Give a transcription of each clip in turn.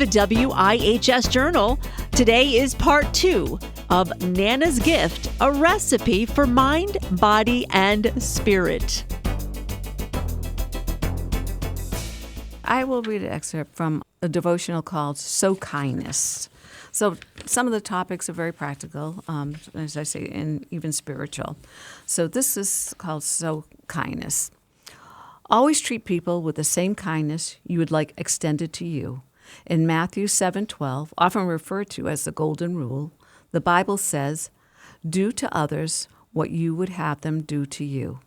the WIHS Journal. Today is part 2 of Nana's Gift, a recipe for mind, body, and spirit. I will read an excerpt from a devotional called Sow Kindness. So some of the topics are very practical, as I say, and even spiritual. So this is called Sow Kindness. Always treat people with the same kindness you would like extended to you. In Matthew 7:12, often referred to as the Golden Rule, the Bible says, "Do to others what you would have them do to you."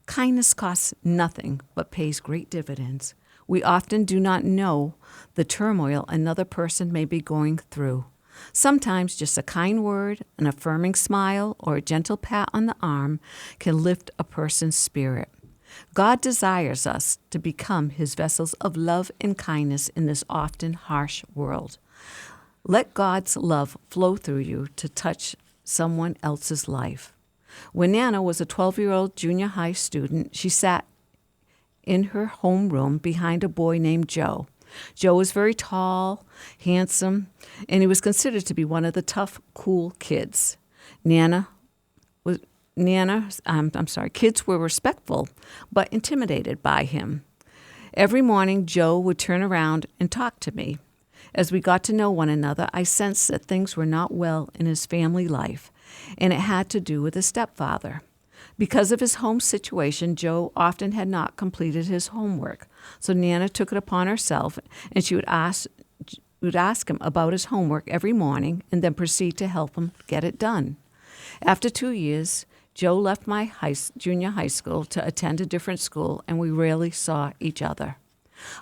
Kindness costs nothing but pays great dividends. We often do not know the turmoil another person may be going through. Sometimes just a kind word, an affirming smile, or a gentle pat on the arm can lift a person's spirit. God desires us to become His vessels of love and kindness in this often harsh world. Let God's love flow through you to touch someone else's life. When Nana was a 12-year-old junior high student, she sat in her homeroom behind a boy named Joe. Joe was very tall, handsome, and he was considered to be one of the tough, cool kids. Kids were respectful, but intimidated by him. Every morning, Joe would turn around and talk to me. As we got to know one another, I sensed that things were not well in his family life, and it had to do with his stepfather. Because of his home situation, Joe often had not completed his homework, so Nana took it upon herself, and she would ask him about his homework every morning and then proceed to help him get it done. After 2 years, Joe left my junior high school to attend a different school, and we rarely saw each other.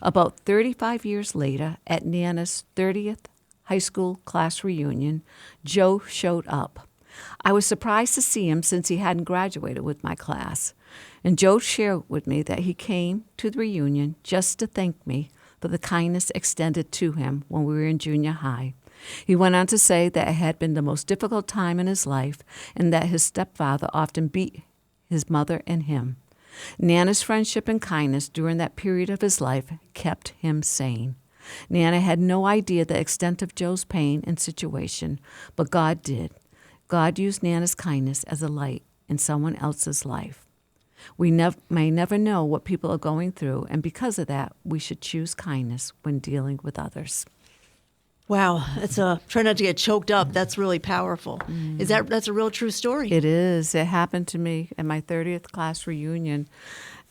About 35 years later, at Nana's 30th high school class reunion, Joe showed up. I was surprised to see him since he hadn't graduated with my class. And Joe shared with me that he came to the reunion just to thank me for the kindness extended to him when we were in junior high. He went on to say that it had been the most difficult time in his life and that his stepfather often beat his mother and him. Nana's friendship and kindness during that period of his life kept him sane. Nana had no idea the extent of Joe's pain and situation, but God did. God used Nana's kindness as a light in someone else's life. We may never know what people are going through, and because of that, we should choose kindness when dealing with others. Wow, try not to get choked up. That's really powerful. That's a real true story? It is. It happened to me at my 30th class reunion,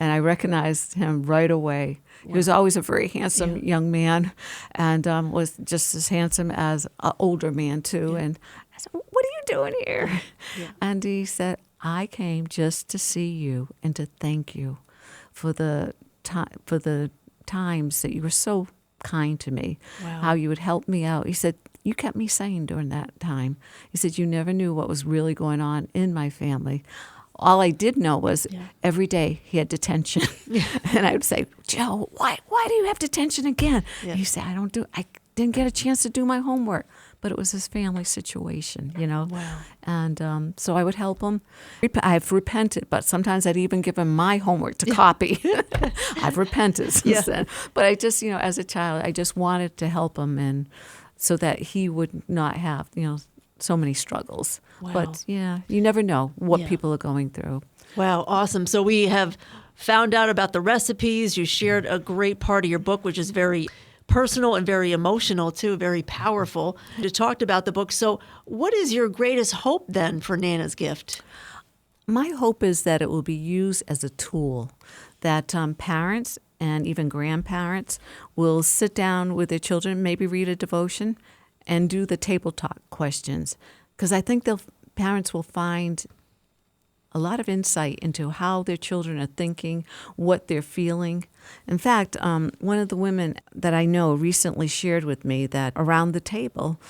and I recognized him right away. Wow. He was always a very handsome young man, and was just as handsome as an older man too. Yeah. And I said, "What are you doing here?" Yeah. And he said, "I came just to see you and to thank you for the times that you were so kind to me, how you would help me out." He said, "You kept me sane during that time." He said, "You never knew what was really going on in my family." All I did know was every day he had detention. And I would say, "Joe, why do you have detention again?" Yeah. He said, I didn't get a chance to do my homework. But it was his family situation, you know. Wow. And so I would help him. I've repented, but sometimes I'd even give him my homework to copy. I've repented since then. But I just, as a child, I just wanted to help him, and so that he would not have, so many struggles. Wow. But, you never know what people are going through. Wow, awesome. So we have found out about the recipes. You shared a great part of your book, which is very personal and very emotional too, very powerful. You talked about the book. So what is your greatest hope then for Nana's Gift? My hope is that it will be used as a tool, that parents and even grandparents will sit down with their children, maybe read a devotion, and do the table talk questions. Because I think parents will find a lot of insight into how their children are thinking, what they're feeling. In fact, one of the women that I know recently shared with me that around the table,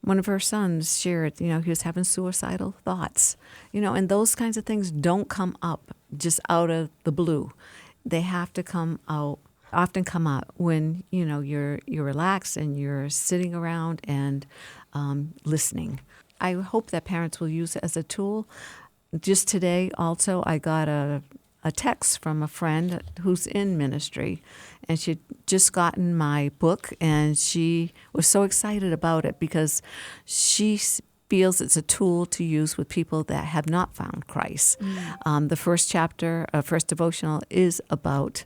one of her sons shared, he was having suicidal thoughts. And those kinds of things don't come up just out of the blue. They have to often come out when, you're relaxed and you're sitting around and listening. I hope that parents will use it as a tool. Just today, also, I got a a text from a friend who's in ministry, and she'd just gotten my book, and she was so excited about it because she feels it's a tool to use with people that have not found Christ. The first chapter, first devotional, is about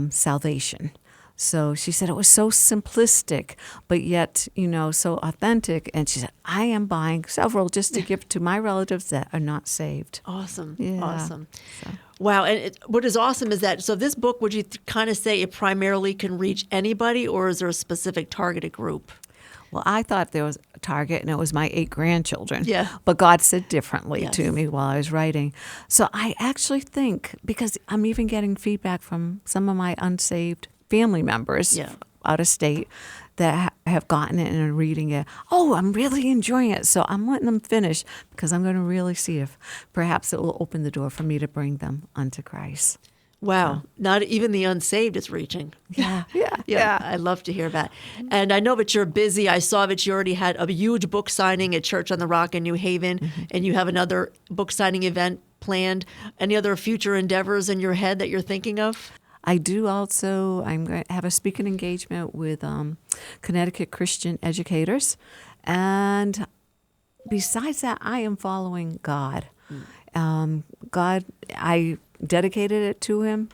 salvation. So she said it was so simplistic, but yet, so authentic. And she said, I am buying several just to give to my relatives that are not saved. Awesome. Yeah. Awesome. So. Wow. And what is awesome is that, so this book, would you kind of say it primarily can reach anybody, or is there a specific targeted group? Well, I thought there was a target, and it was my 8 grandchildren. Yeah. But God said differently Yes. to me while I was writing. So I actually think, because I'm even getting feedback from some of my unsaved family members out of state that have gotten it and are reading it. Oh, I'm really enjoying it. So I'm letting them finish because I'm going to really see if perhaps it will open the door for me to bring them unto Christ. Wow. Not even the unsaved is reaching. Yeah. I love to hear that. And I know that you're busy. I saw that you already had a huge book signing at Church on the Rock in New Haven, and you have another book signing event planned. Any other future endeavors in your head that you're thinking of? I do also, I'm going to have a speaking engagement with Connecticut Christian educators. And besides that, I am following God. God, I dedicated it to him.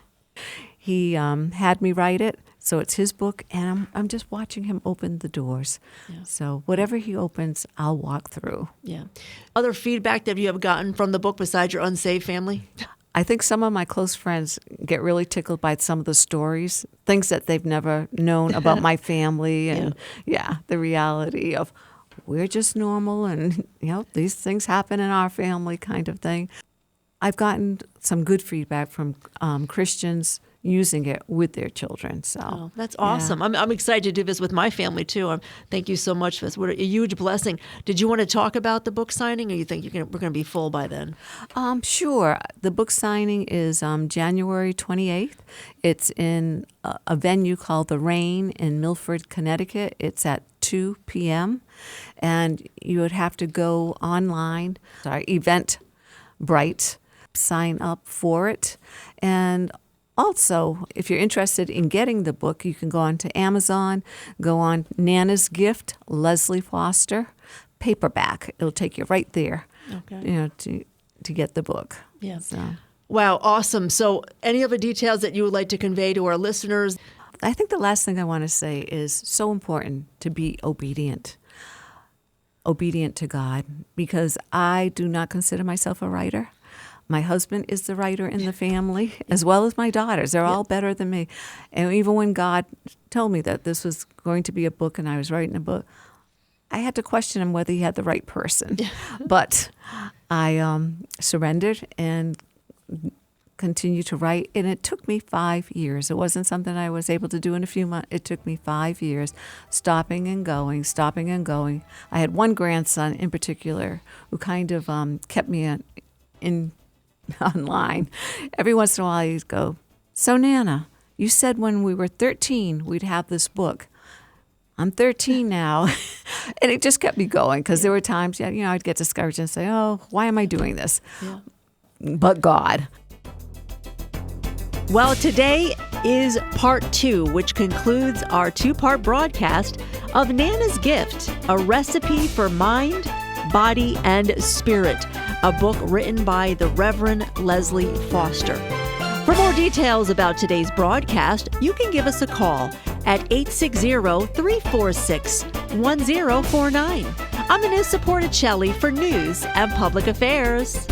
He had me write it, so it's his book, and I'm just watching him open the doors. Yeah. So whatever he opens, I'll walk through. Yeah. Other feedback that you have gotten from the book besides your unsaved family? I think some of my close friends get really tickled by some of the stories, things that they've never known about my family, and the reality of we're just normal, and these things happen in our family, kind of thing. I've gotten some good feedback from Christians using it with their children. So that's awesome. Yeah. I'm excited to do this with my family too. Thank you so much for this. What a huge blessing. Did you want to talk about the book signing, or you think we're going to be full by then? Sure. The book signing is January 28th. It's in a venue called The Rain in Milford, Connecticut. It's at 2 p.m. And you would have to go online, Eventbrite, sign up for it. And also, if you're interested in getting the book, you can go on to Amazon, go on Nana's Gift, Leslie Foster, paperback. It'll take you right there, to get the book. Yeah. So. Wow, awesome. So any other details that you would like to convey to our listeners? I think the last thing I want to say is so important to be obedient to God, because I do not consider myself a writer. My husband is the writer in the family, as well as my daughters. They're all better than me. And even when God told me that this was going to be a book and I was writing a book, I had to question him whether he had the right person. But I surrendered and continued to write. And it took me 5 years. It wasn't something I was able to do in a few months. It took me 5 years, stopping and going. I had one grandson in particular who kind of kept me in online. Every once in a while he'd go, "So Nana, you said when we were 13 we'd have this book. I'm 13 now." And it just kept me going, because there were times, I'd get discouraged and say, "Oh, why am I doing this?" Yeah. But God. Well, today is part 2, which concludes our 2-part broadcast of Nana's Gift, a recipe for mind, body, and spirit, a book written by the Reverend Leslie Foster. For more details about today's broadcast, you can give us a call at 860-346-1049. I'm Anissa Porticelli for News and Public Affairs.